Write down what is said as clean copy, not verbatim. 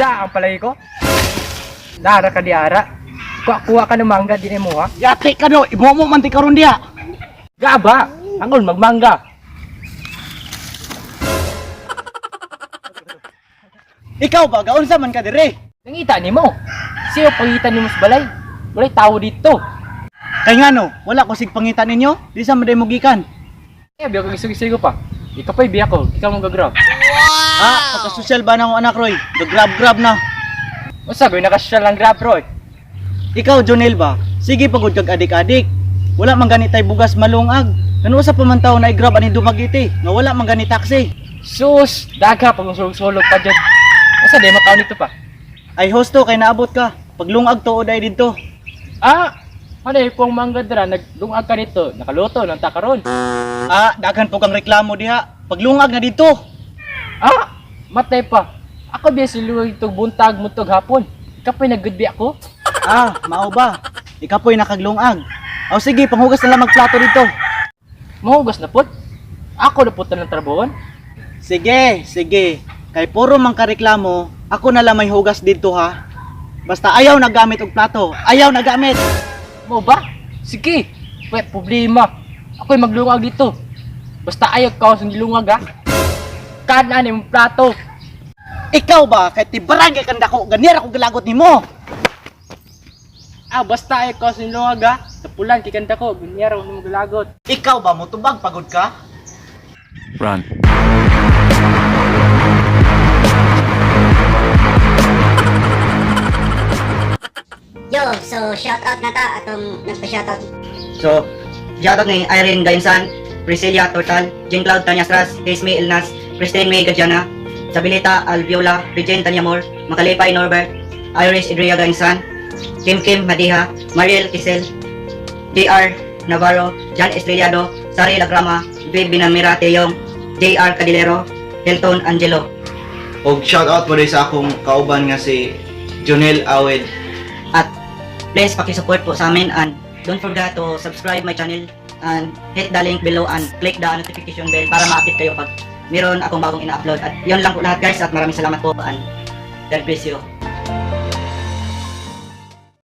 Da ang palagi ko. Dara ka di ara. Kuha ka ng mangga din mo ha. Yate ka do, ibomo man ti karon diha. Gaba, angol magmangga. Ikaw ba gaunsa man ka dire? Nangita nimo. Siyo pangitan nimo sa balay. Walay tao dito. Kay ngano, wala ko sig pangitan ninyo, di sa maday mo gikan. Eh, biya ko gisig-gisig ko pa. Ikaw pa ibiya ko, ikaw mong gagrab. Ah, pagka-social ba na akong anak Roy? Grab na. O sabi, nakasyal lang grab, Roy. Ikaw, Jonel ba? Sige pagod kag adik-adik. Wala man gani tay bugas malungag. Kano sa pamantaw na i-grab ani dumagiti, nga wala man gani taxi. Sus, daga pag sulog-sulog pa dyan. O sabi, mataw nito pa. Ay hosto kay naabot ka. Paglungag to oday didto. Ah, ano kung mangga dira, naglungag ka nito, nakaluto, nang takaron. Ah, daghan po kang reklamo diha. Paglungag na didto. Ah, matay pa. Ako biya siluwag itong buntag, muntog hapon. Ikaw pa'y nag-goodby ako. Ah, mao ba? Ikaw po'y nakaglungag. O sige, panghugas na lang magplato dito. Mahugas na po. Ako na po ng trabuhan. Sige. Kay puro mang kareklamo, ako na lang may hugas dito ha. Basta ayaw nagamit og plato. Ayaw nagamit. Mo ba? Sige. Wait, problema. Ako'y maglungag dito. Basta ayaw ka sa nilungag ha. Kanan yung plato. Ikaw ba? Kay tibarangay kang dako, ganyan ako galagot nimo. Ah, basta ayaw ka sa nilungag ha. Tapulan, kikanta ko. Ganyaraw ng galagot. Ikaw ba? Mutubag pagod ka? Run. Yo, so shoutout na ta atong nagpa-shoutout. So, shoutout ni Irene Gainsan, Priscilla Total, Jean Cloud Tanyasras, Isme Ilnas, Christine May Gadiana, Sabilita Alviola, Regine Tanyamor, Makalipay Norbert, Iris Idria Gainsan, Kim Madiha, Mariel Kisel, DR Navarro, Jan Estrellado, Sari Lagrama, Viv Binamira Teyong, JR Cadilero, Hilton Angelo. Og shoutout mo rin sa akong kauban nga si Jonel Awed. At please pakisupport po sa amin and don't forget to subscribe my channel and hit the link below and click the notification bell para ma-update kayo pag meron akong bagong ina-upload. At yun lang po lahat guys at maraming salamat po and God bless you.